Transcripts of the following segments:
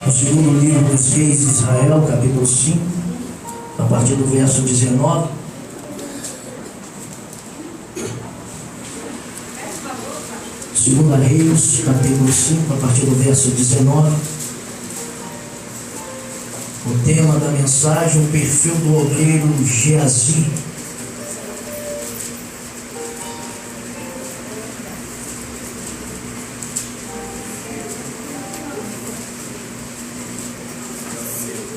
No segundo livro dos Reis de Israel, capítulo 5, a partir do verso 19. Segunda Reis, capítulo 5, a partir do verso 19. O tema da mensagem, o perfil do obreiro Geazi.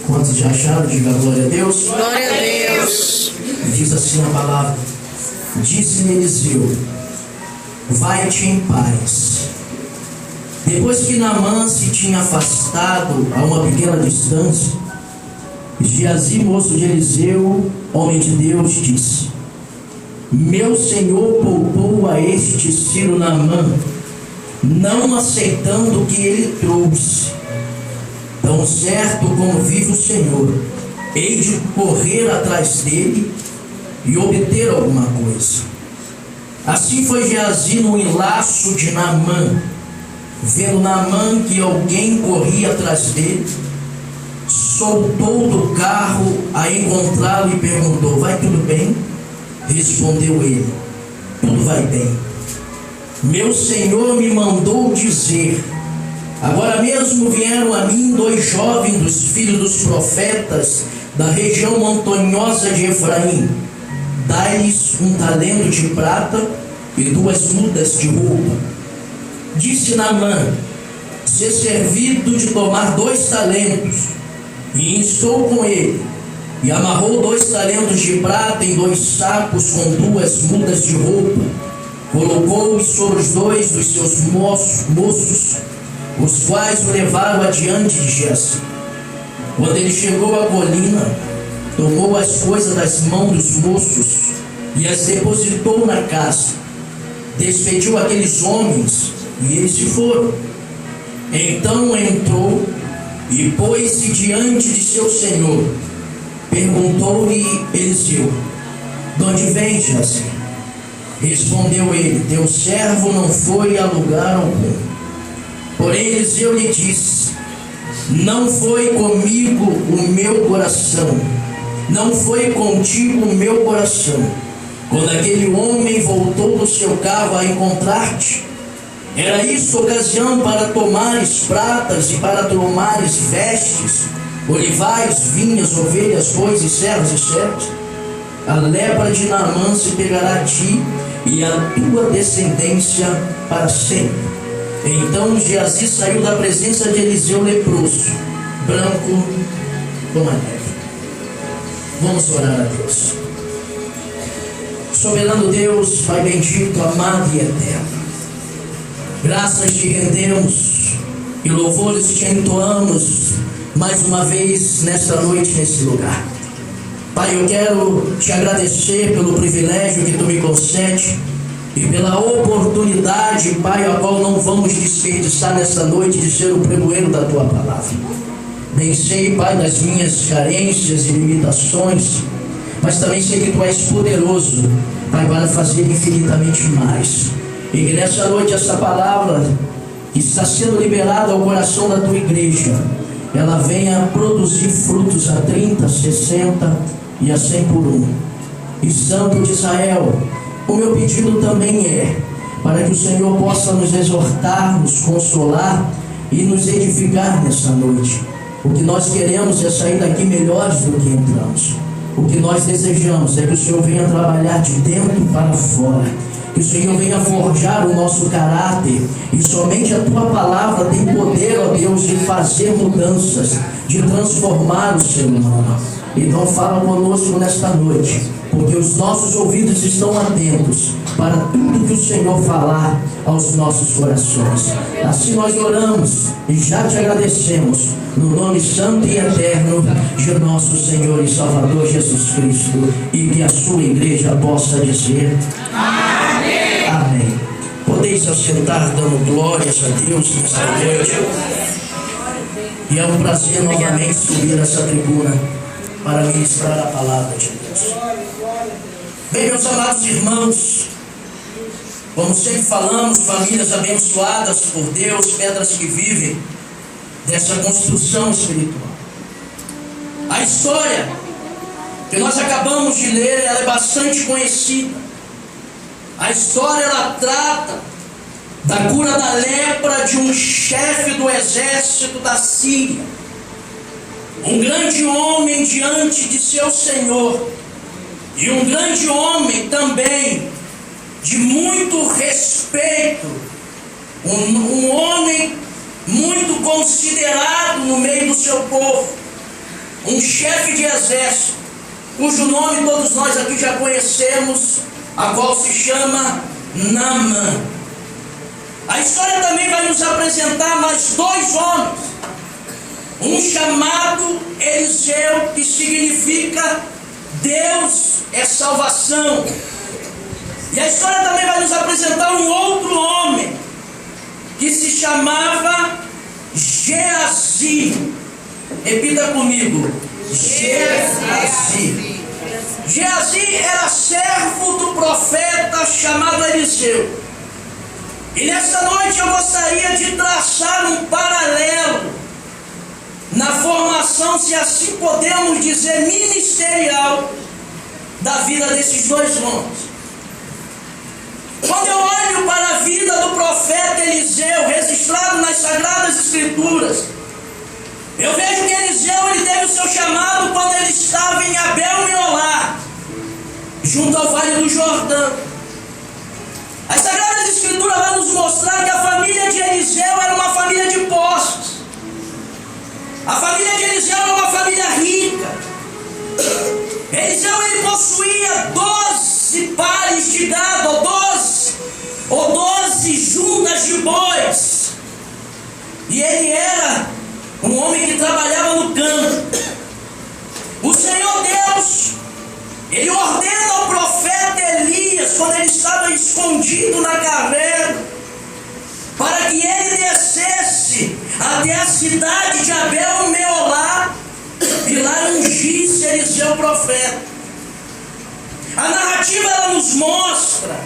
Quantos já acharam? Diga glória a Deus. Glória a Deus. Diz assim a palavra: disse-lhe Eliseu: vai-te em paz. Depois que Naamã se tinha afastado a uma pequena distância, Geazi, moço de Eliseu, homem de Deus, disse: meu senhor poupou a este Sírio Naamã, não aceitando o que ele trouxe. Tão certo como vive o Senhor, hei de correr atrás dele e obter alguma coisa. Assim foi Geazi no enlaço de Naamã. Vendo Naamã que alguém corria atrás dele, soltou do carro a encontrá-lo e perguntou: vai tudo bem? Respondeu ele: tudo vai bem. Meu senhor me mandou dizer: agora mesmo vieram a mim 2 jovens dos filhos dos profetas da região montanhosa de Efraim. Dai-lhes 1 talento de prata e 2 mudas de roupa. Disse Naamã: ser servido de tomar 2 talentos. E instou com ele, e amarrou 2 talentos de prata em 2 sacos com 2 mudas de roupa. Colocou-os sobre os 2 dos seus moços, os quais o levaram adiante de Geazi. Quando ele chegou à colina, tomou as coisas das mãos dos moços e as depositou na casa. Despediu aqueles homens e eles se foram. Então entrou e pôs-se diante de seu senhor. Perguntou-lhe Eliseu: de onde vem, Geazi? Respondeu ele: teu servo não foi a lugar algum. Porém Eliseu lhe disse: não foi comigo o meu coração, não foi contigo o meu coração, quando aquele homem voltou do seu carro a encontrar-te. Era isso ocasião para tomares pratas e para tomares vestes, olivais, vinhas, ovelhas, bois e servos e servas? A lepra de Naamã se pegará a ti e a tua descendência para sempre. Então Geazi saiu da presença de Eliseu leproso, branco como a neve. Vamos orar a Deus. Soberano Deus, Pai bendito, amado e eterno, graças te rendemos e louvores te entoamos mais uma vez nesta noite, nesse lugar. Pai, eu quero te agradecer pelo privilégio que tu me concede e pela oportunidade, Pai, a qual não vamos desperdiçar nesta noite de ser o pregoeiro da tua palavra. Bem sei, Pai, das minhas carências e limitações, mas também sei que tu és poderoso, Pai, para fazer infinitamente mais. E que nessa noite essa palavra que está sendo liberada ao coração da tua igreja, ela venha produzir frutos a 30, 60 e a 100 por 1. E Santo de Israel, o meu pedido também é para que o Senhor possa nos exortar, nos consolar e nos edificar nessa noite. O que nós queremos é sair daqui melhores do que entramos. O que nós desejamos é que o Senhor venha trabalhar de dentro para fora, que o Senhor venha forjar o nosso caráter, e somente a tua palavra tem poder, ó Deus, de fazer mudanças, de transformar o ser humano. Então fala conosco nesta noite, porque os nossos ouvidos estão atentos para tudo que o Senhor falar aos nossos corações. Assim nós oramos e já te agradecemos, no nome santo e eterno de nosso Senhor e Salvador Jesus Cristo, e que a sua igreja possa dizer amém. Amém. Podeis assentar dando glórias a Deus nesta noite. E é um prazer novamente subir essa tribuna para ministrar a palavra de Deus. Bem, meus amados irmãos, como sempre falamos, famílias abençoadas por Deus, pedras que vivem. dessa construção espiritual. A história que nós acabamos de ler, ela é bastante conhecida. A história, ela trata da cura da lepra de um chefe do exército da Síria, um grande homem diante de seu Senhor, e um grande homem também de muito respeito, um homem muito considerado no meio do seu povo, um chefe de exército, cujo nome todos nós aqui já conhecemos, a qual se chama Naamã. A história também vai nos apresentar mais dois homens, um chamado Eliseu, que significa Deus é salvação. E a história também vai nos apresentar um outro homem, que se chamava Geazi. Repita comigo: Geazi. Geazi era servo do profeta chamado Eliseu. E nesta noite eu gostaria de traçar um paralelo na formação, se assim podemos dizer, ministerial da vida desses dois homens. Quando eu olho para a vida do profeta Eliseu, registrado nas Sagradas Escrituras, eu vejo que Eliseu, ele teve o seu chamado quando ele estava em Abel-Meolá, junto ao Vale do Jordão. As Sagradas Escrituras vão nos mostrar que a família de Eliseu era uma família de posses. A família de Eliseu era uma família rica. Eliseu, ele possuía 12 pares de gado, ou 12 juntas de bois. E ele era um homem que trabalhava no campo. O Senhor Deus, ele ordena ao profeta Elias, quando ele estava escondido na caverna, para que ele descesse até a cidade de Abel-Meolá e lá ungisse Eliseu profeta. A narrativa, ela nos mostra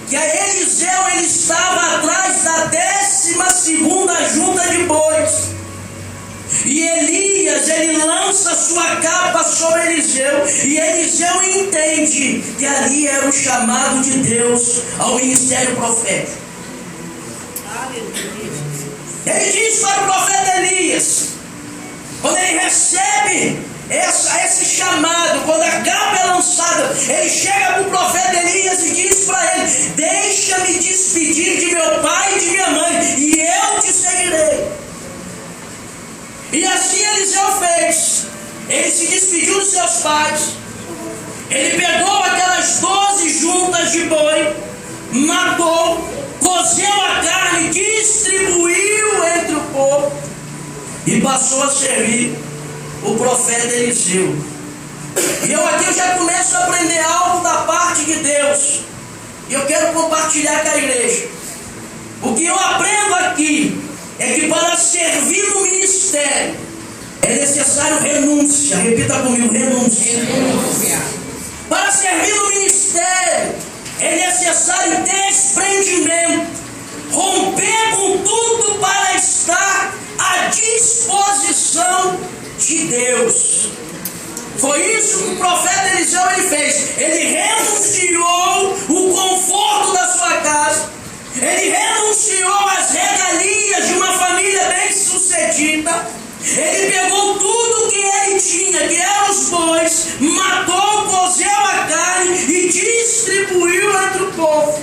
que a Eliseu, ele estava atrás da 12ª junta de bois. E Elias, ele lança sua capa sobre Eliseu, e Eliseu entende que ali era o chamado de Deus ao ministério profético. Ele diz para o profeta Elias, quando ele recebe esse chamado, quando a capa é lançada, ele chega para o profeta Elias e diz para ele: deixa-me despedir de meu pai e de minha mãe, e eu te seguirei. E assim Eliseu fez. Ele se despediu dos seus pais, ele pegou aquelas 12 juntas de boi, matou, cozeu a carne, distribuiu entre o povo e passou a servir o profeta Eliseu. E aqui eu já começo a aprender algo da parte de Deus, e eu quero compartilhar com a igreja. O que eu aprendo aqui é que para servir no ministério é necessário renúncia. Repita comigo: renúncia. Para servir no ministério é necessário desprendimento, romper com tudo para estar à disposição de Deus. Foi isso que o profeta Eliseu ele fez. Ele renunciou o conforto da sua casa, ele renunciou às regalias de uma família bem sucedida. Ele pegou tudo que ele tinha, que eram os bois, matou, cozeu a carne e distribuiu entre o povo.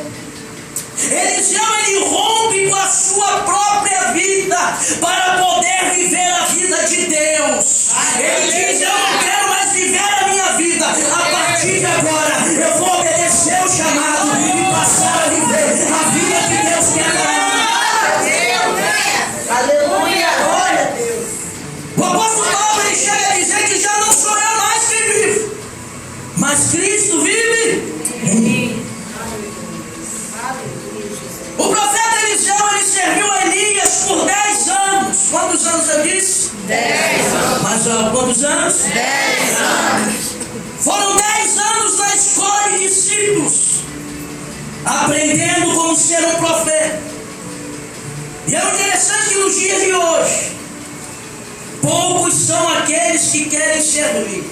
Eliseu, ele rompe com a sua própria vida para poder viver a vida de Deus. Ele diz: eu não quero mais viver a minha vida. A partir de agora eu vou obedecer o chamado e passar a viver a vida que Deus quer para mim. Aleluia! Glória a Deus! O apóstolo Paulo, ele chega a dizer que já não sou eu mais quem vivo, mas Cristo vive em mim. O profeta Eliseu, ele serviu a Elias por 10 anos. Quantos anos eu disse? 10 anos. Mas quantos anos? 10 anos. Foram 10 anos na escola de discípulos, aprendendo como ser um profeta. E é interessante que nos dias de hoje, poucos são aqueles que querem servir.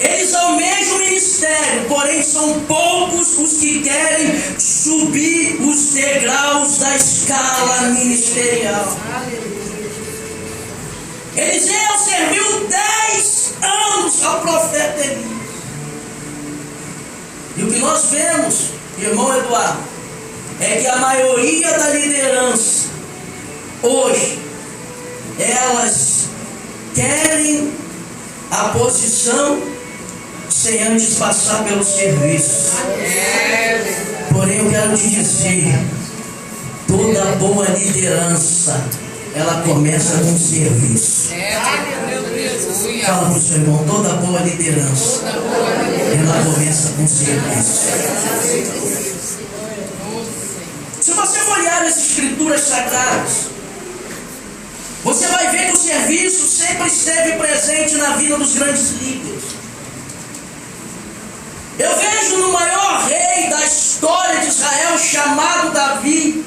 Eles almejam o ministério, porém são poucos os que querem subir os degraus da escala ministerial. Eliseu serviu 10 anos ao profeta Elias. E o que nós vemos, irmão Eduardo, é que a maioria da liderança hoje, elas querem a posição sem antes passar pelo serviço. Porém, eu quero te dizer, toda boa liderança, ela começa com serviço. Fala para o seu irmão, toda boa liderança, ela começa com serviço. Se você olhar as escrituras sagradas, você vai ver que o serviço sempre esteve presente na vida dos grandes líderes. Eu vejo no maior rei da história de Israel, chamado Davi,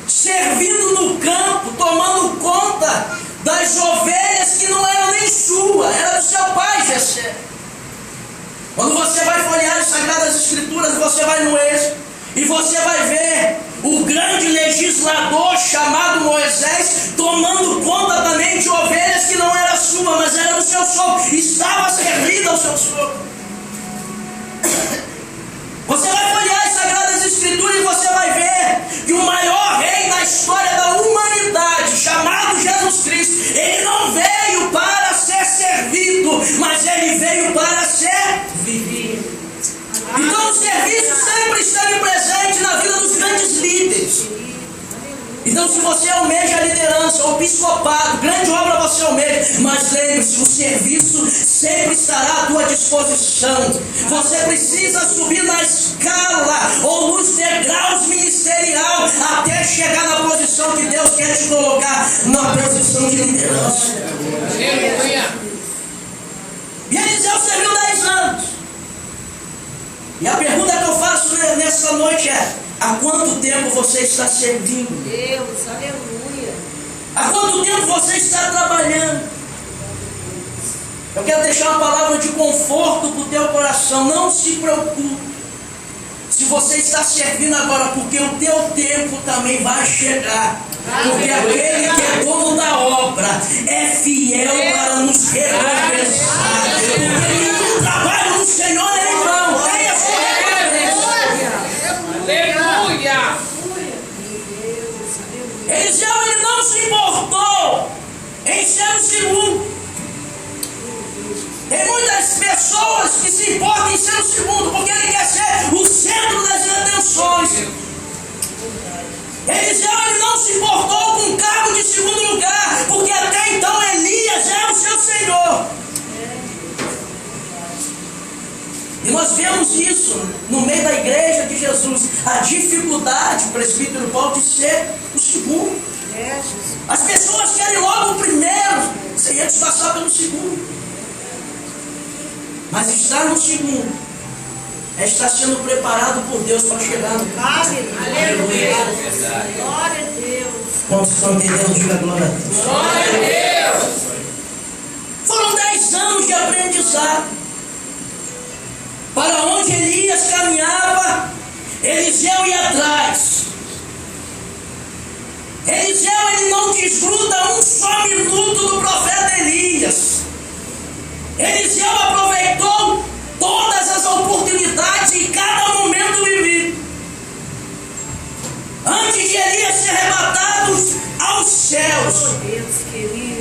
servindo no campo, tomando conta das ovelhas que não eram nem sua, era do seu pai Jessé. Quando você vai folhear as Sagradas Escrituras, você vai no Êxodo e você vai ver o grande legislador chamado Moisés tomando conta também de ovelhas que não era sua, mas era do seu sogro, estava servindo ao seu sogro. Você vai folhear as Sagradas Escrituras e você vai ver que o maior rei da história da humanidade, chamado Jesus Cristo, ele não veio para ser servido, mas ele veio para ser vivido. Então o serviço sempre esteve presente na vida dos grandes líderes. Então, se você almeja a liderança, o episcopado, grande obra você almeja, mas lembre-se, o serviço sempre estará à tua disposição. Você precisa subir na escala ou nos degraus ministerial até chegar na posição que Deus quer te colocar, na posição de liderança. E Eliseu serviu 10 anos. E a pergunta que eu faço nessa noite é: há quanto tempo você está servindo? Deus, aleluia. Há quanto tempo você está trabalhando? Eu quero deixar uma palavra de conforto para o teu coração. Não se preocupe se você está servindo agora, porque o teu tempo também vai chegar. Porque aquele que é dono da obra é fiel para nos recompensar. Porque nenhum trabalho do Senhor é em vão. Tenha a sua recompensa. Aleluia. Eliseu, ele não se importou em ser o segundo. Tem muitas pessoas que se importam em ser o segundo, porque ele quer ser o centro das atenções. Eliseu, ele não se importou com o cargo de segundo lugar, porque até então Elias era o seu Senhor. E nós vemos isso no meio da igreja de Jesus, a dificuldade, o presbítero Paulo, de ser o segundo. As pessoas querem logo o primeiro, sem antes passar pelo segundo. Mas estar no segundo é estar sendo preparado por Deus para chegar no Aleluia. Glória a Deus. Quantos estão entendendo? Diga glória a Deus. Glória a Deus. Foram 10 anos de aprendizado. Para onde Elias caminhava, Eliseu ia atrás. Eliseu, ele não desgruda um só minuto do profeta Elias. Eliseu aproveitou todas as oportunidades em cada momento vivido. Antes de Elias ser arrebatado aos céus,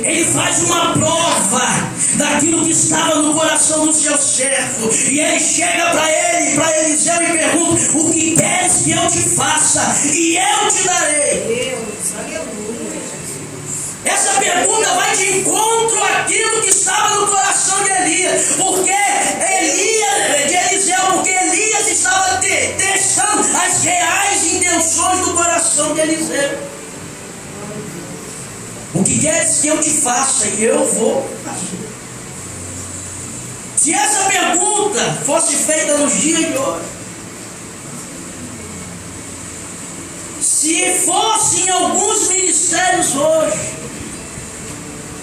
ele faz uma prova daquilo que estava no coração do seu servo. E ele chega para Eliseu e pergunta: o que queres que eu te faça? E eu te darei. Deus, aleluia. Essa pergunta vai de encontro àquilo que estava no coração de Elias. Porque Elias estava testando as reais intenções do coração de Eliseu. O que queres que eu te faça? E eu vou fazer. Se essa pergunta fosse feita nos dias de hoje, Se fosse em alguns ministérios hoje,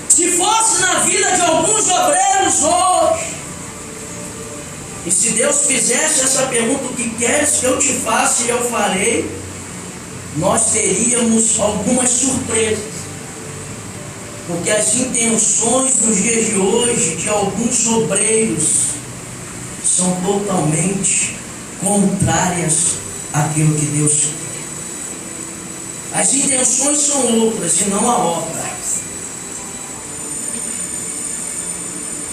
se fosse na vida de alguns obreiros hoje, e se Deus fizesse essa pergunta, o que queres que eu te faça e eu farei, nós teríamos algumas surpresas. Porque as intenções nos dias de hoje de alguns obreiros são totalmente contrárias àquilo que Deus quer. As intenções são outras e não a obra.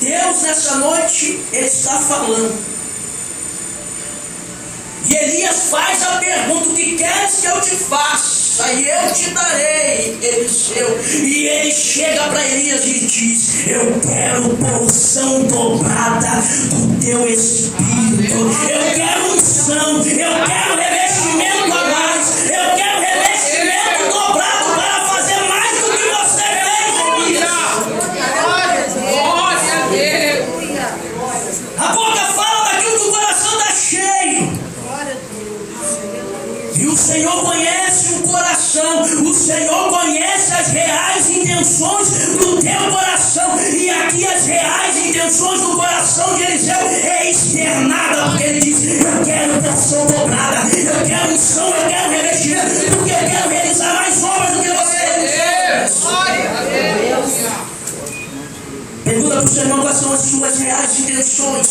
Deus nessa noite, Ele está falando. E Elias faz a pergunta: o que queres que eu te faça? E eu te darei, Eliseu. E ele chega para Elias e diz: eu quero porção dobrada do teu espírito. Eu quero unção, eu quero revestimento a mais. Eu quero revestimento dobrado para fazer mais do que você fez, Elias. Glória a Deus. A boca fala daquilo que o coração está cheio. E o Senhor conhece o coração, o Senhor conhece as reais intenções do teu coração. E aqui as reais intenções do coração de Eliseu é externada, porque ele diz: eu quero porção dobrada, eu quero unção, eu quero revestimento, porque eu quero realizar mais obras do que você realizou. Glória a Deus. Pergunta para o seu irmão: quais são as suas reais intenções?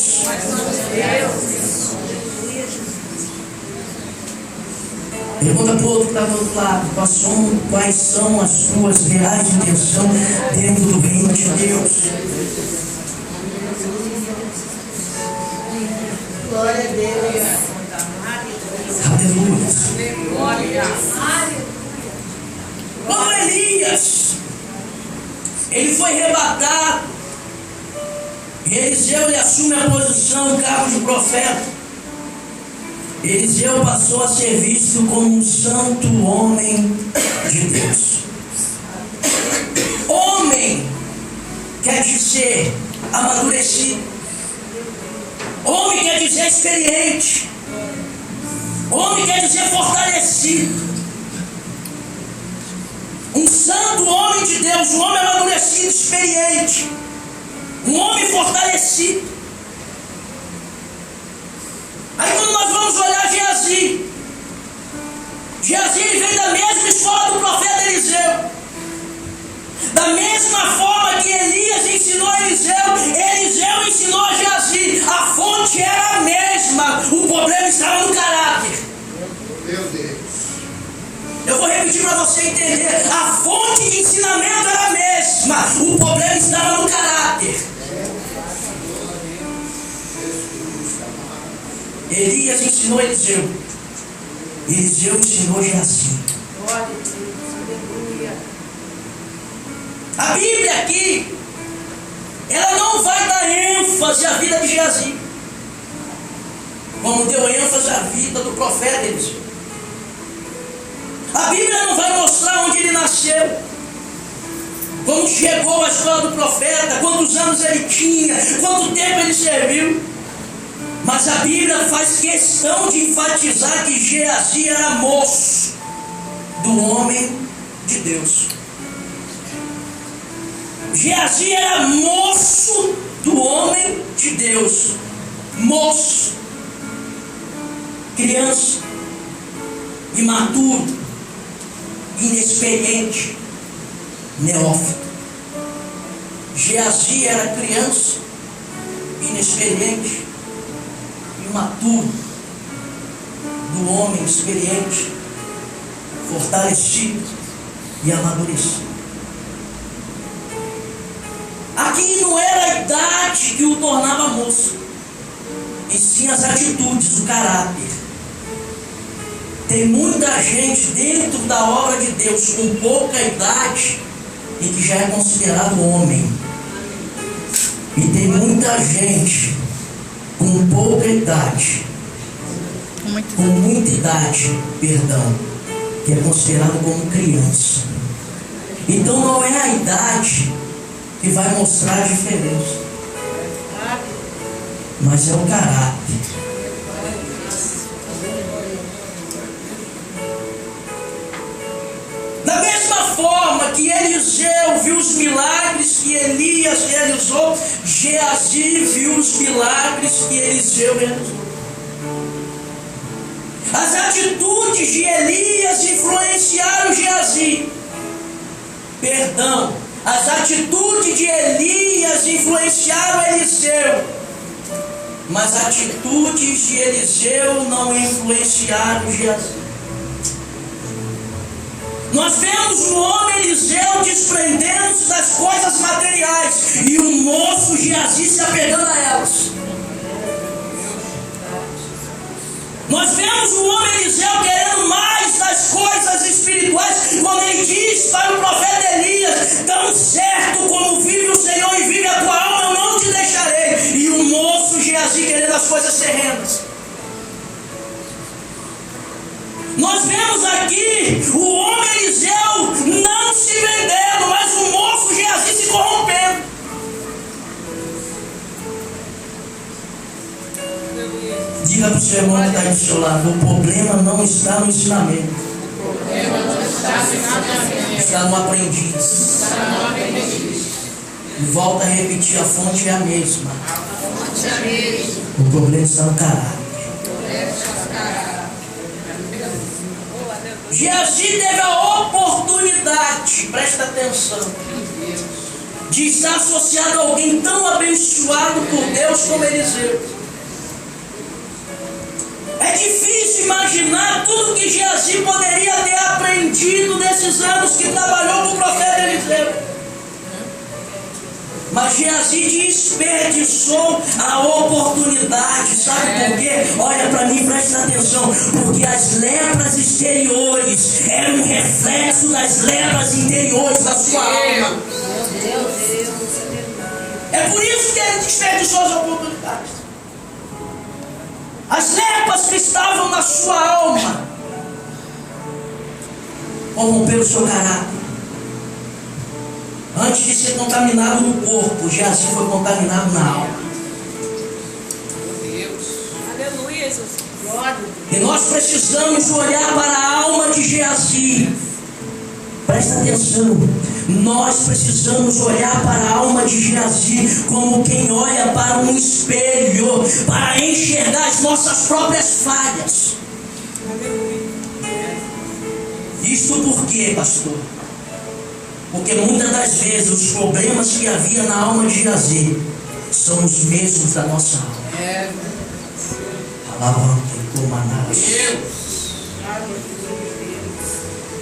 Pergunta para o outro que está do outro lado: quais são as suas reais intenções dentro do reino de Deus? Glória a Deus. Aleluia. Glória. Quando Elias ele foi rebatado, e Eliseu ele assume a posição, o cargo de profeta, Eliseu passou a ser visto como um santo homem de Deus. Homem quer dizer amadurecido. Homem quer dizer experiente. Homem quer dizer fortalecido. Um santo homem de Deus, um homem amadurecido, experiente. Um homem fortalecido. Aí quando nós vamos olhar Geazi ele vem da mesma escola do profeta Eliseu. Da mesma forma que Elias ensinou a Eliseu ensinou a Geazi. A fonte era a mesma, o problema estava no caráter. Meu Deus. Eu vou repetir para você entender. A fonte de ensinamento era a mesma, o problema estava no caráter. Elias ensinou Eliseu. Eliseu ensinou Geazi. Glória a Deus. Aleluia. A Bíblia aqui, ela não vai dar ênfase à vida de Geazi, como deu ênfase à vida do profeta Eliseu. A Bíblia não vai mostrar onde ele nasceu, como chegou à escola do profeta, quantos anos ele tinha, quanto tempo ele serviu. Mas a Bíblia faz questão de enfatizar que Geazi era moço do homem de Deus. Geazi era moço do homem de Deus. Moço, criança, imaturo, inexperiente, neófito. Geazi era criança, inexperiente, imaturo, do homem experiente, fortalecido e amadurecido. Aqui não era a idade que o tornava moço, e sim as atitudes, o caráter. Tem muita gente dentro da obra de Deus com pouca idade e que já é considerado homem. E tem muita gente com pouca idade, com muita idade, que é considerado como criança. Então não é a idade que vai mostrar a diferença, mas é o caráter. Eliseu viu os milagres que Elias realizou, Geazi viu os milagres que Eliseu realizou. As atitudes de Elias influenciaram Geazi. Perdão, as atitudes de Elias influenciaram Eliseu, mas as atitudes de Eliseu não influenciaram Geazi. Nós vemos o homem Eliseu desprendendo-se das coisas materiais e o moço Geazi se apegando a elas. Nós vemos o homem Eliseu querendo mais das coisas espirituais, quando ele diz para o profeta Elias: tão certo como vive o Senhor e vive a tua alma, eu não te deixarei. E o moço Geazi querendo as coisas terrenas. Nós vemos aqui o homem Eliseu não se vendendo, mas o moço Geazi se corrompendo. Diga para o seu irmão que está aí do seu lado: o problema não está no ensinamento, está no aprendiz. E volta a repetir: a fonte é a mesma. O problema está no caráter. Geazi teve a oportunidade, presta atenção, de estar associado a alguém tão abençoado por Deus como Eliseu. É difícil imaginar tudo que Geazi poderia ter aprendido nesses anos que trabalhou com o profeta Eliseu. Mas Geazi desperdiçou a oportunidade. Sabe por quê? Olha para mim, presta atenção. Porque as lepras exteriores eram um reflexo das lepras interiores da sua alma. É por isso que ele desperdiçou as oportunidades. As lepras que estavam na sua alma corromperam o seu caráter. Antes de ser contaminado no corpo, Geazi foi contaminado na alma. Aleluia, Jesus. E nós precisamos olhar para a alma de Geazi. Presta atenção. Nós precisamos olhar para a alma de Geazi como quem olha para um espelho, para enxergar as nossas próprias falhas. Isto por quê, pastor? Porque muitas das vezes os problemas que havia na alma de Geazi são os mesmos da nossa alma.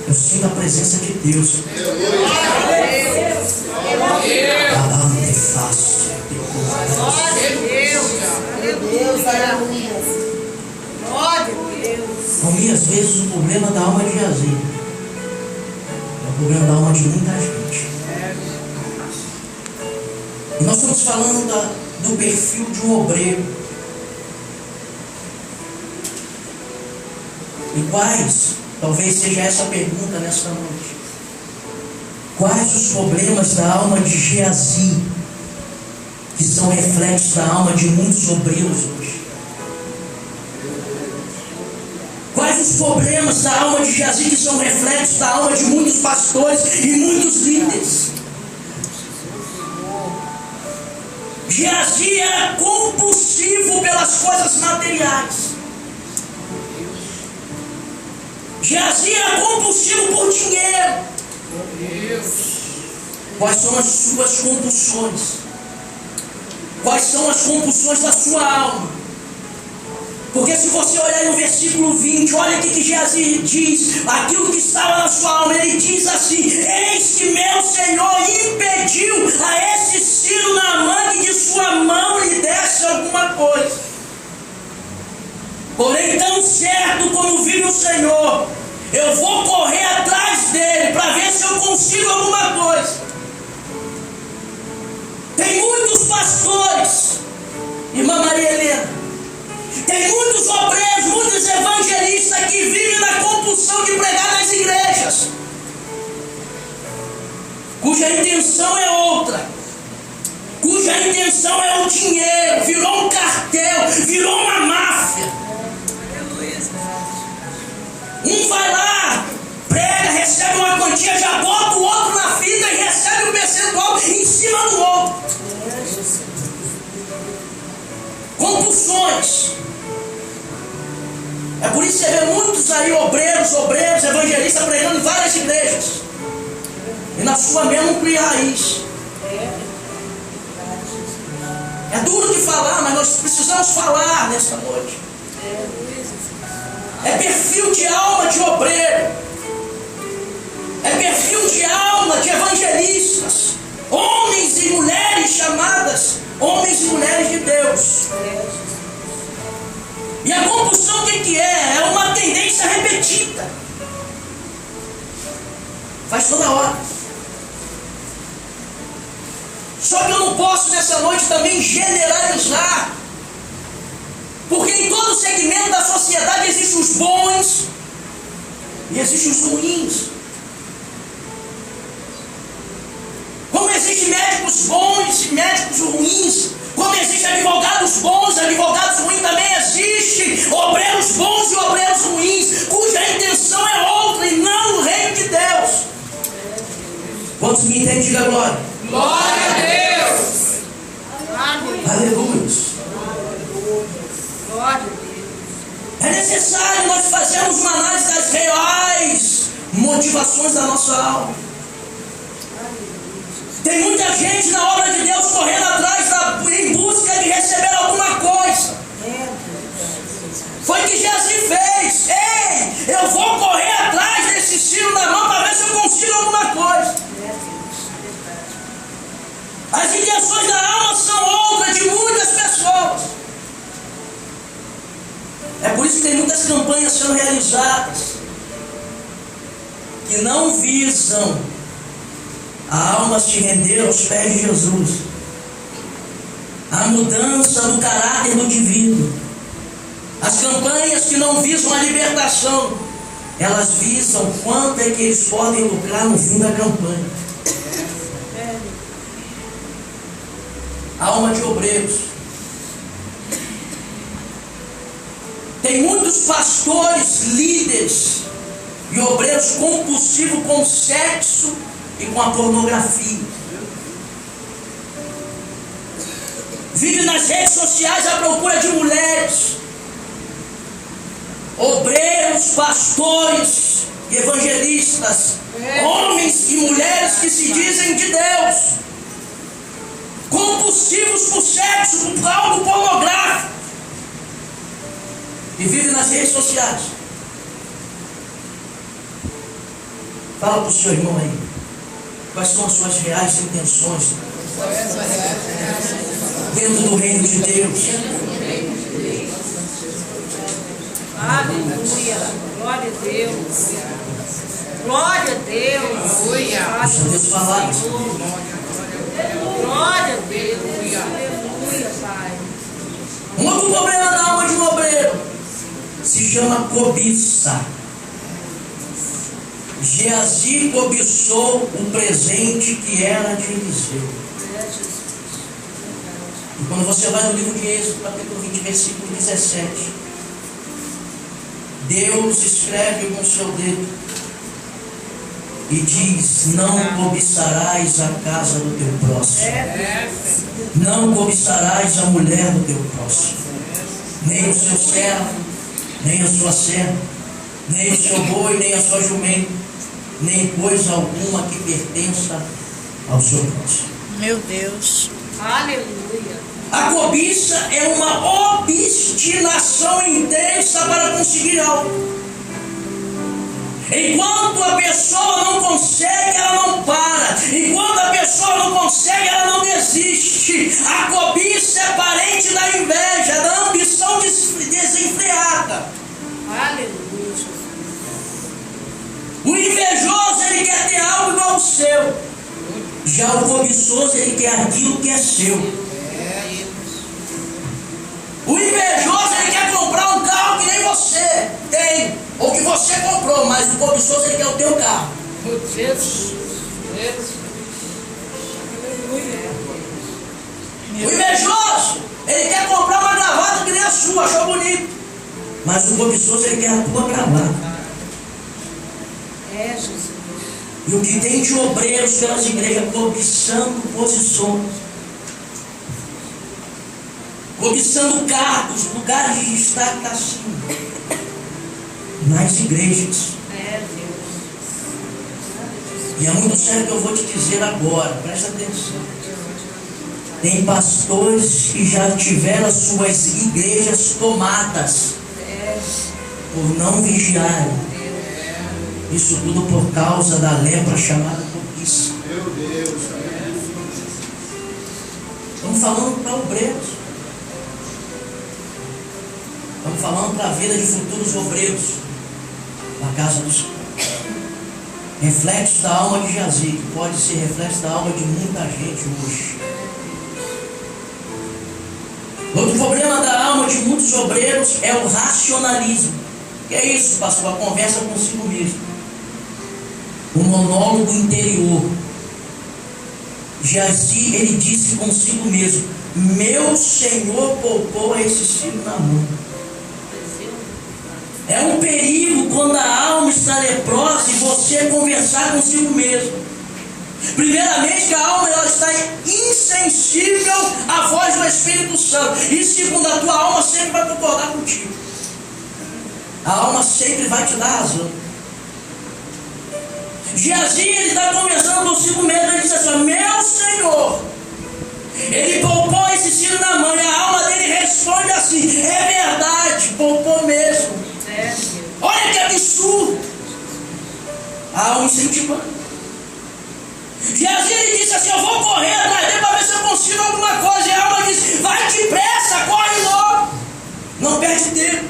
Eu sinto a presença de Deus. Então, às vezes o problema da alma de Geazi é o problema da alma de muita gente. E nós estamos falando do perfil de um obreiro. E quais, talvez seja essa a pergunta nesta noite: quais os problemas da alma de Geazi que são reflexos da alma de muitos obreiros hoje? Quais os problemas da alma de Geazi que são reflexos da alma de muitos pastores e muitos líderes? Geazi era compulsivo pelas coisas materiais. Geazi era compulsivo por dinheiro. Quais são as suas compulsões? Quais são as compulsões da sua alma? Porque se você olhar no versículo 20, olha o que Geazi diz, aquilo que estava na sua alma. Ele diz assim: eis que meu Senhor impediu a esse Ciro Naamã que de sua mão lhe desse alguma coisa. Porém, tão certo como vive o Senhor, eu vou correr atrás dele para ver se eu consigo alguma coisa. Tem muitos pastores, irmã Maria Helena, tem muitos obreiros, muitos evangelistas que vivem na compulsão de pregar nas igrejas, cuja intenção é outra, cuja intenção é o dinheiro, virou um cartel, virou uma máfia. Um vai lá, prega, recebe uma quantia, já bota o outro na fita e recebe um percentual em cima do outro. Compulsões. É por isso que você vê muitos aí, obreiros, evangelistas, pregando em várias igrejas. E na sua mesma não cria raiz. É duro de falar, mas nós precisamos falar nesta noite. É perfil de alma de obreiro. É perfil de alma de evangelistas. Homens e mulheres chamadas homens e mulheres de Deus. E a compulsão o que é? É uma tendência repetida. Faz toda hora. Só que eu não posso nessa noite também generalizar. Porque em todo segmento da sociedade existem os bons e existem os ruins. Como existem médicos bons e médicos ruins, como existem advogados bons e advogados ruins, também existem obreiros bons e obreiros ruins, cuja intenção é outra e não o reino de Deus. Quantos me entendem? Diga glória. Glória a Deus. Aleluia. Glória a Deus. É necessário nós fazermos uma análise das reais motivações da nossa alma. Tem muita gente na obra de Deus correndo atrás em busca de receber alguma coisa. Foi o que Jesus fez. Ei, eu vou correr atrás desse sino na mão para ver se eu consigo alguma coisa. As intenções da alma são outras de muitas pessoas. É por isso que tem muitas campanhas sendo realizadas que não visam a alma se render aos pés de Jesus, a mudança do caráter do indivíduo. As campanhas que não visam a libertação, elas visam quanto é que eles podem lucrar no fim da campanha. Alma de obreiros. Tem muitos pastores, líderes e obreiros compulsivos com o sexo e com a pornografia. Vive nas redes sociais à procura de mulheres, obreiros, pastores e evangelistas, homens e mulheres que se dizem de Deus, compulsivos por sexo, por algo pornográfico, e vive nas redes sociais. Fala para o seu irmão aí, quais são as suas reais intenções dentro do reino de Deus? Aleluia. Glória a Deus. Glória a Deus. Deixa Deus falar. Glória a Deus. Aleluia, Pai. Um outro problema na alma de um obreiro se chama cobiça. Geazi cobiçou o presente que era de Eliseu. E quando você vai no livro de Êxodo, capítulo 20, versículo 17, Deus escreve com o seu dedo e diz: não cobiçarás a casa do teu próximo, não cobiçarás a mulher do teu próximo, nem o seu servo, nem a sua serva, nem o seu boi, nem a sua jumenta, nem coisa alguma que pertença ao seu próximo. Meu Deus. Aleluia. A cobiça é uma obstinação intensa para conseguir algo. Enquanto a pessoa não consegue, ela não para. Enquanto a pessoa não consegue, ela não desiste. A cobiça é parente da inveja, da ambição desenfreada. Aleluia. O invejoso, ele quer ter algo igual ao seu. Já o cobiçoso, ele quer aquilo que é seu. O invejoso, ele quer comprar um carro que nem você tem, ou que você comprou, mas o cobiçoso, ele quer o teu carro. O invejoso, ele quer comprar uma gravata que nem a sua, achou bonito, mas o cobiçoso, ele quer a tua gravata. E o que tem de obreiros pelas igrejas cobiçando posições, cobiçando cargos, lugares de destaque acima, nas igrejas. E é muito sério o que eu vou te dizer agora, presta atenção. Tem pastores que já tiveram as suas igrejas tomadas por não vigiarem. Isso tudo por causa da lepra chamada cobiça. Meu Deus. Estamos falando para obreiros. Estamos falando para a vida de futuros obreiros da casa do Senhor. Reflexo da alma de Jazi, que pode ser reflexo da alma de muita gente hoje. Outro problema da alma de muitos obreiros é o racionalismo. Que é isso, pastor? A conversa consigo mesmo. O monólogo interior. Jazi, ele disse consigo mesmo: meu Senhor poupou a esse filho na mão. É um perigo quando a alma está leprosa e você conversar consigo mesmo. Primeiramente, que a alma ela está insensível à voz do Espírito Santo. E segundo, a tua alma sempre vai concordar contigo. A alma sempre vai te dar razão. Jazi, ele está conversando consigo mesmo. Ele diz assim: meu Senhor, ele poupou esse filho na mão. E a alma dele responde assim: é verdade, poupou mesmo. Olha que absurdo. A alma incentivando. Jesus ele disse assim: eu vou correr atrás dele para ver se eu consigo alguma coisa. E a alma disse: vai depressa, corre logo, não perde tempo.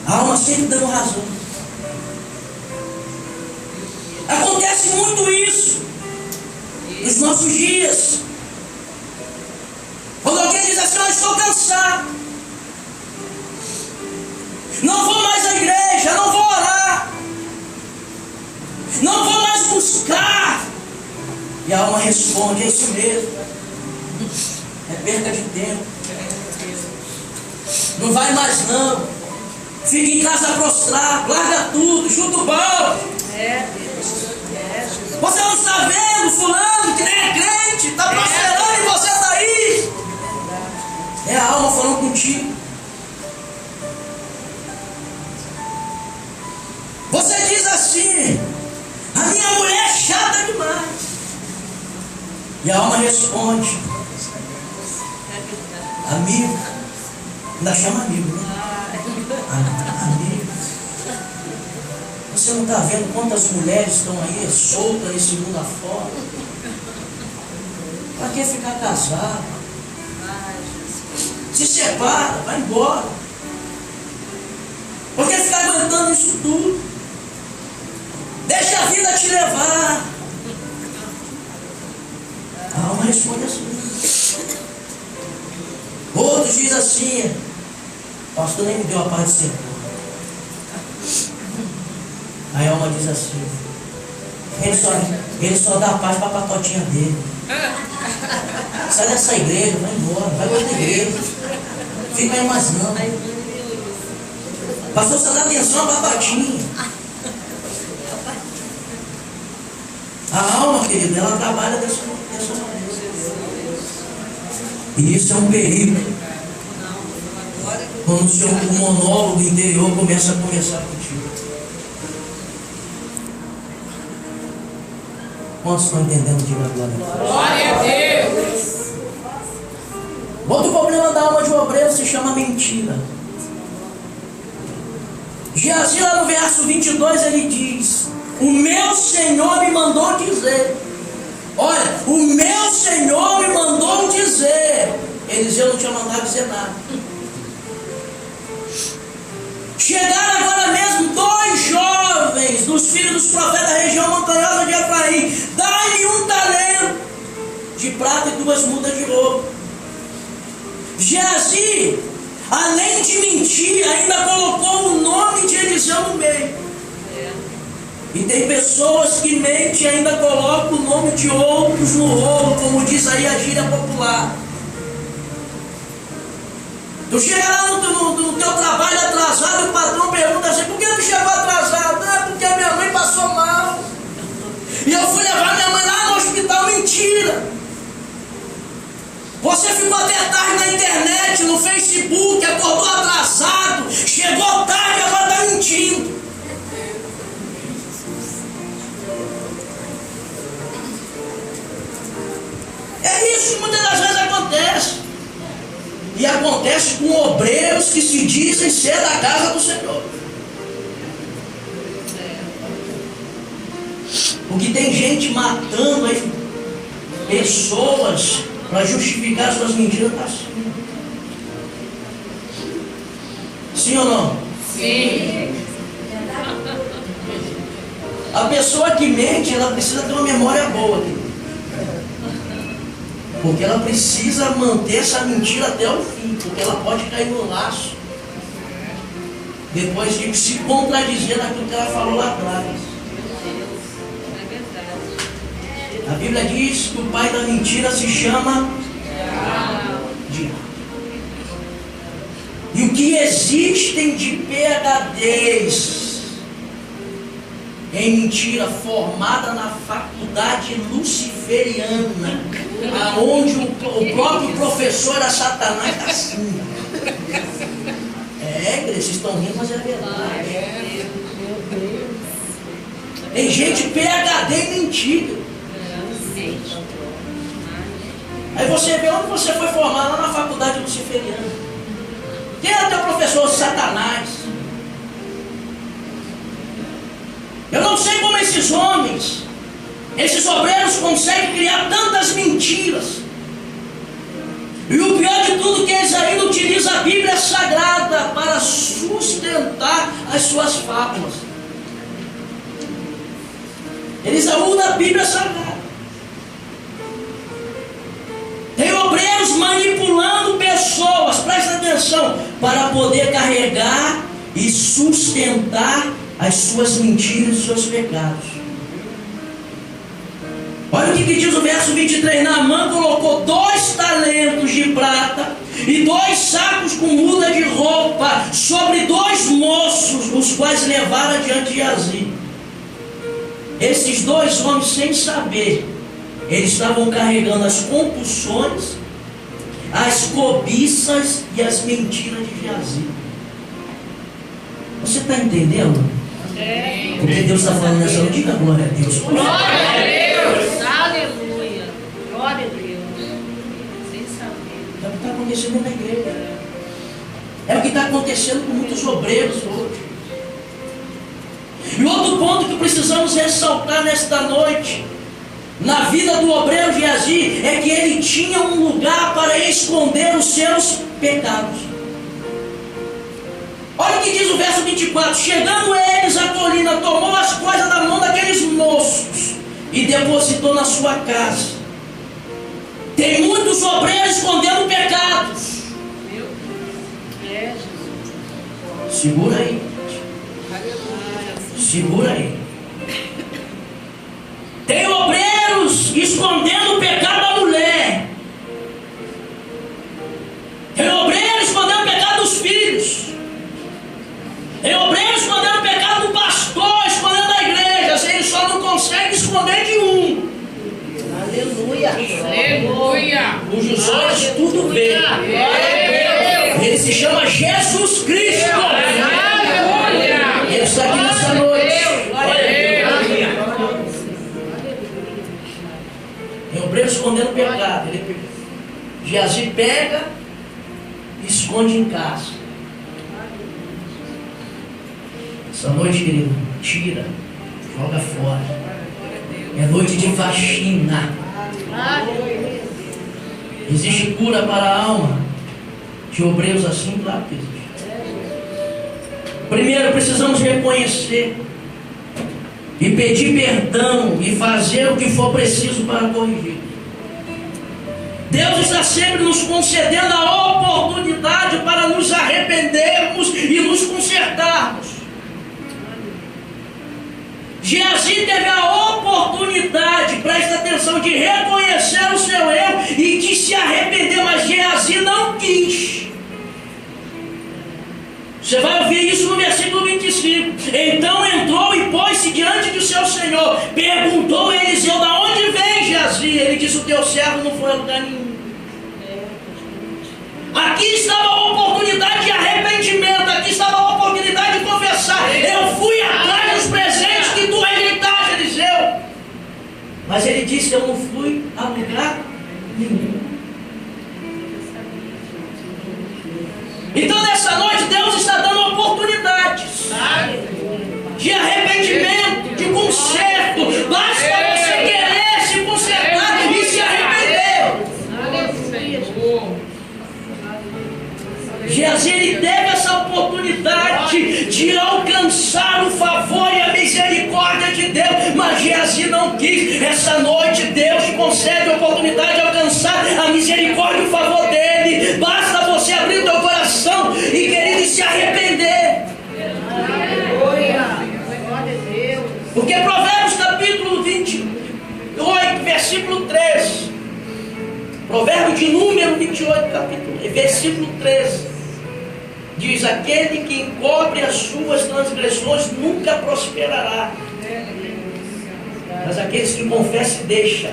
A alma sempre dando razão. Acontece muito isso nos nossos dias. Quando alguém diz assim: eu estou cansado, não vou mais à igreja, não vou orar, não vou mais buscar. E a alma responde: é isso mesmo, é perda de tempo, não vai mais não, fica em casa prostrado, larga tudo, chuta o balde. Você não está vendo fulano que nem é crente, está prosperando e você está aí. É a alma falando contigo. Você diz assim: a minha mulher é chata demais. E a alma responde: amigo. Ainda chama amigo, né? Amigo. Você não está vendo quantas mulheres estão aí soltas nesse mundo afora? Para que ficar casado? Se separa, vai embora. Por que ficar aguentando isso tudo? Deixa a vida te levar. A alma responde assim. Outros dizem assim: pastor nem me deu a paz de ser. Aí a alma diz assim: ele só dá a paz para a patotinha dele. Sai dessa igreja, vai embora, vai para outra igreja. Fica aí mais não. Pastor, só dá atenção à patotinha. A alma, querido, ela trabalha dessa maneira. E isso é um perigo. Quando o monólogo interior começa a conversar contigo. Quantos estão entendendo? Diga glória. Glória a Deus. Outro problema da alma de um obreiro se chama mentira. Jazi, lá no verso 22, ele diz: o meu Senhor me mandou dizer. Olha, o meu Senhor me mandou dizer. Eliseu não tinha mandado dizer nada. Chegaram agora mesmo 2 jovens dos filhos dos profetas da região montanhosa de Efraim. Dá-lhe 1 talento de prata e 2 mudas de ouro. Jazi, além de mentir, ainda colocou o nome de Eliseu no meio. E tem pessoas que mentem e ainda colocam o nome de outros no rolo, como diz aí a gíria popular. Tu chega lá no teu trabalho atrasado e o patrão pergunta assim: por que não chegou atrasado? Não, é porque minha mãe passou mal. E eu fui levar minha mãe lá no hospital, mentira. Você ficou até tarde na internet, no Facebook, acordou atrasado, chegou tarde, agora está mentindo. É isso que muitas das vezes acontece. E acontece com obreiros que se dizem ser da casa do Senhor. Porque tem gente matando as pessoas para justificar suas mentiras assim. Sim ou não? Sim. A pessoa que mente, ela precisa ter uma memória boa. Porque ela precisa manter essa mentira até o fim. Porque ela pode cair no laço. Depois de se contradizer naquilo que ela falou lá atrás. A Bíblia diz que o pai da mentira se chama Diabo. E o que existem de PhDs em mentira formada na faculdade luciferiana, aonde o próprio professor era Satanás, está assim. Igreja, vocês estão rindo, mas é verdade. Tem gente PhD em mentira. Aí você vê onde você foi formado, lá na faculdade luciferiana. Quem é o teu professor? Satanás. Eu não sei como esses homens, esses obreiros conseguem criar tantas mentiras. E o pior de tudo é que eles ainda utilizam a Bíblia Sagrada para sustentar as suas fábulas. Eles usam a Bíblia Sagrada. Tem obreiros manipulando pessoas, presta atenção, para poder carregar e sustentar as suas mentiras e os seus pecados. Olha o que diz o verso 23. Naamã colocou 2 talentos de prata e 2 sacos com muda de roupa sobre 2 moços, os quais levaram adiante de Geazi. Esses 2 homens, sem saber, eles estavam carregando as compulsões, as cobiças e as mentiras de Geazi. Você está entendendo? Porque Deus está falando nessa noite. Diga glória a Deus. Glória a Deus. Aleluia. Glória a Deus. Sem saber. É o que está acontecendo na igreja. É o que está acontecendo com muitos obreiros hoje. E outro ponto que precisamos ressaltar nesta noite, na vida do obreiro Geazi, é que ele tinha um lugar para esconder os seus pecados. Olha o que diz o verso 24. Chegando eles à colina, tomou as coisas da mão daqueles moços e depositou na sua casa. Tem muitos obreiros escondendo pecados. Segura aí. Segura aí. Tem obreiros escondendo o pecado da mulher. Tem obreiros escondendo o pecado dos filhos. Tem obreiros escondendo o pecado do pastor, escondendo a igreja. Ele só não consegue esconder de um. Aleluia. Aleluia. Cujos olhos tudo vê. Ele se chama Jesus Cristo. Aleluia. Ele está aqui nessa noite. Tem obreiro escondendo o pecado. Geazi pega e esconde em casa. Essa noite, querido, tira, joga fora. É noite de faxina. Existe cura para a alma de obreiros assim? Claro que existe. Primeiro, precisamos reconhecer e pedir perdão e fazer o que for preciso para corrigir. Deus está sempre nos concedendo a oportunidade para nos arrependermos e nos consertarmos. Geazi teve a oportunidade, presta atenção, de reconhecer o seu erro e de se arrepender, mas Geazi não quis. Você vai ouvir isso no versículo 25. Então entrou e pôs-se diante do seu senhor. Perguntou a Eliseu: da onde vem Geazi? Ele disse: o teu servo não foi a lugar nenhum. Aqui estava a oportunidade de arrependimento. Aqui estava a oportunidade de confessar. Eu fui atrás dos presentes que tu rejeitaste, Eliseu. Mas ele disse: eu não fui a lugar nenhum. Então nessa noite Deus está dando oportunidades de arrependimento, de conserto. Basta você querer se consertar e se arrepender. Geazi, ele teve essa oportunidade de alcançar o favor e a misericórdia de Deus, mas Geazi não quis. Essa noite Deus te concede a oportunidade de alcançar a misericórdia e o favor dele. Basta você abrir o teu coração e, querido, se arrepender. Porque Provérbios capítulo 28, versículo 3, provérbio de número 28, capítulo, versículo 13, diz: aquele que encobre as suas transgressões nunca prosperará, mas aqueles que confessam e deixam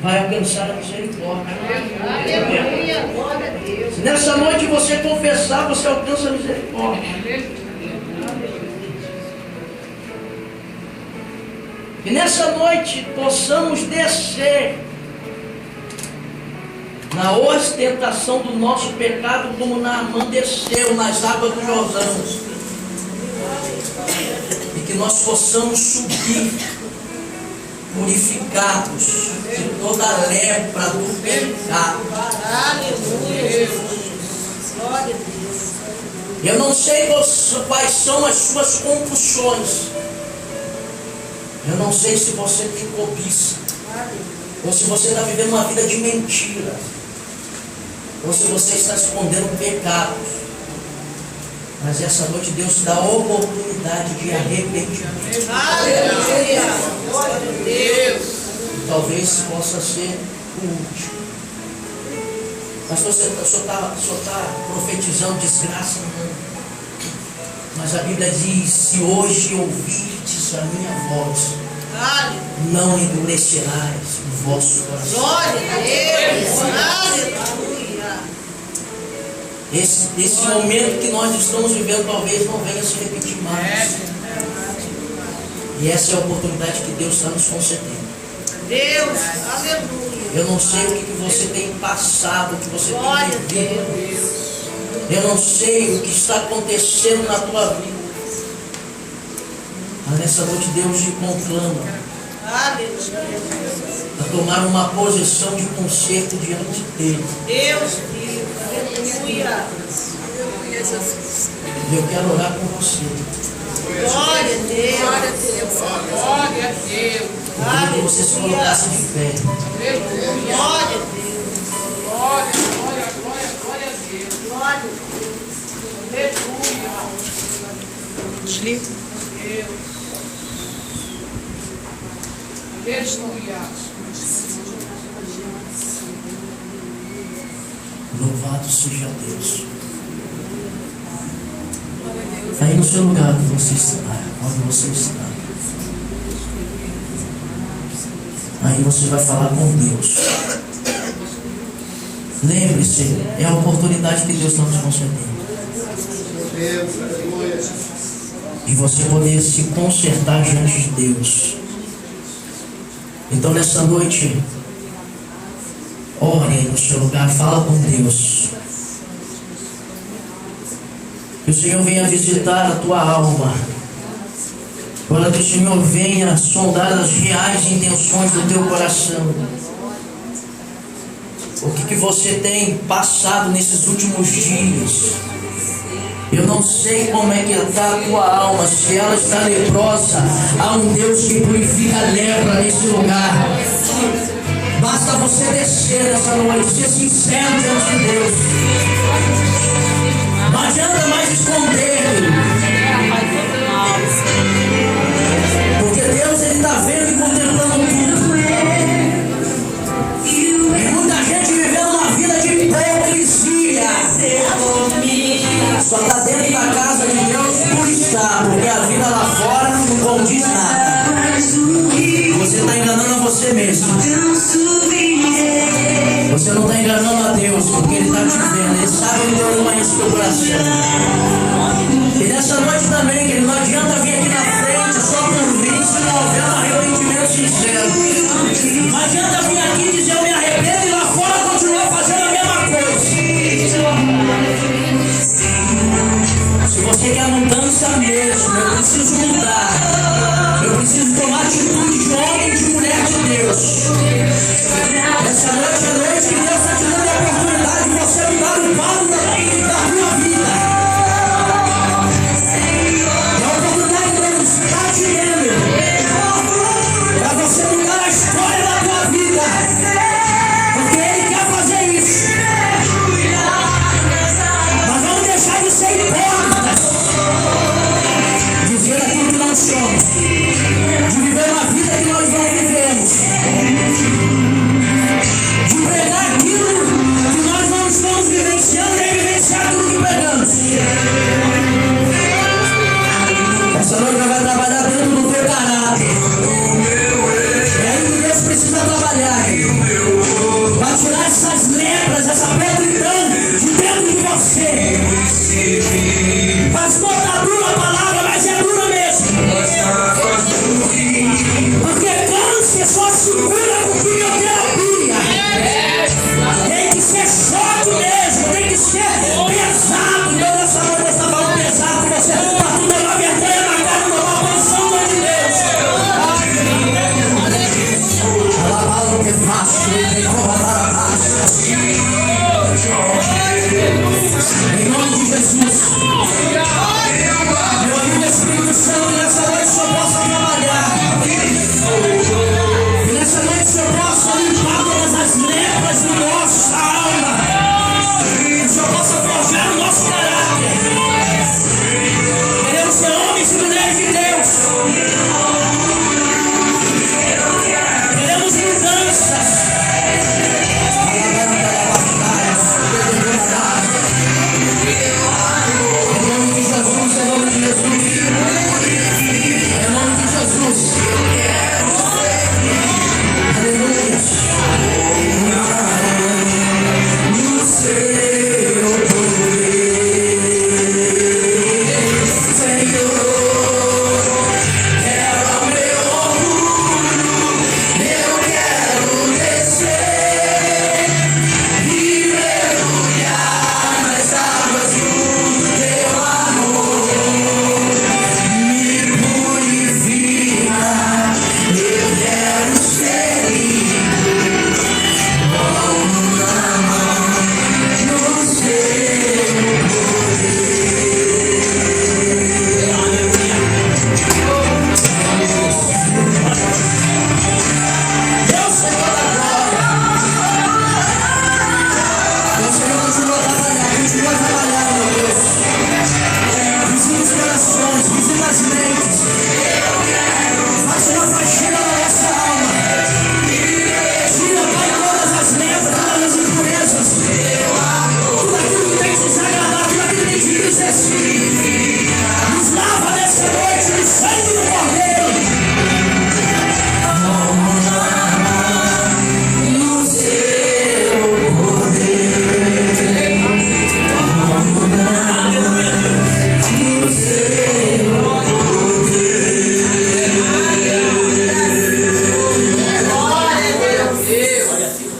vai alcançar a misericórdia. Aleluia, glória a Deus. Se nessa noite você confessar, você alcança a misericórdia. E nessa noite possamos descer na ostentação do nosso pecado, como Naamã desceu nas águas do Jordão, e que nós possamos subir purificados de toda a lepra do pecado. Aleluia. Glória a Deus. Eu não sei quais são as suas compulsões. Eu não sei se você tem cobiça, ou se você está vivendo uma vida de mentira, ou se você está escondendo pecados. Mas essa noite Deus te dá a oportunidade de arrependimento. Aleluia. Glória a Deus. E talvez possa ser o último. Mas você só está profetizando desgraça, não. Mas a Bíblia diz: se hoje ouvirdes a minha voz, não endurecerás o vosso coração. Glória a Deus. Aleluia. Esse momento que nós estamos vivendo talvez não venha se repetir mais. E essa é a oportunidade que Deus está nos concedendo. Deus, aleluia. Eu não sei o que você tem passado, o que você Glória tem a vivido. Deus. Eu não sei o que está acontecendo na tua vida. Mas nessa noite Deus te conclama Aleluia. a tomar uma posição de conserto diante dele. Deus, aleluia. E eu quero orar com você. Glória a Deus. Glória a Deus. Glória a Deus. Eu queria que você se colocasse de pé. Aleluia. Glória a Deus. Glória, glória, glória, glória a Deus. Glória a Deus. Aleluia. Desliga. Deus. Aleluia. Louvado seja Deus. Aí no seu lugar que você está, onde você está. Aí você vai falar com Deus. Lembre-se, é a oportunidade que Deus está nos concedendo. E você poder se consertar diante de Deus. Então nessa noite, ore no seu lugar, fala com Deus. Que o Senhor venha visitar a tua alma. Para que o Senhor venha sondar as reais intenções do teu coração. O que você tem passado nesses últimos dias? Eu não sei como é que está a tua alma. Se ela está leprosa, há um Deus que purifica a lepra nesse lugar. Basta você descer nessa noite, ser sincero diante de Deus. Não adianta mais esconder. Porque Deus, Ele está vendo e contemplando tudo. E muita gente vivendo uma vida de hipocrisia. Só está dentro da casa. Você não está enganando a Deus, porque Ele está te vendo. Ele sabe onde Deus conhece o teu coração. E nessa noite também, que não adianta vir aqui na frente só por vir se não houver um arrependimento sincero. Não adianta vir aqui e dizer eu me arrependo e lá fora continuar fazendo a mesma coisa. Se você quer mudança mesmo, eu preciso mudar. Eu preciso tomar atitude de homem e de mulher de Deus. Essa noite é a noite que Deus está te dando a oportunidade de você mudar o quadro da tua vida. É a oportunidade que Deus está te dando para você mudar a história da tua vida. Porque Ele quer fazer isso. Mas vamos deixar de ser hipócritas, dizer aquilo que não somos, de viver uma vida que nós não vivemos, de pregar aquilo que nós não estamos vivenciando, nem vivenciar aquilo que pregamos. Essa noite vai trabalhar dentro do teu caráter. É aí que Deus precisa trabalhar. Vai tirar essas lepras, essa podridão de dentro de você. Mas botar dura a palavra, mas é dura mesmo. Porque câncer só se cura com quimioterapia. Tem que ser choque mesmo, tem que ser pesado. Então nessa noite eu estava falando pesado com você. Para tu tomar vergonha na cara, tomar posição de Deus. Alabá-lo que faço, ele cobra em nome de Jesus. Meu amigo Espírito Santo, nessa noite o Senhor possa trabalhar. E nessa noite o Senhor possa limpar todas as lepras do nosso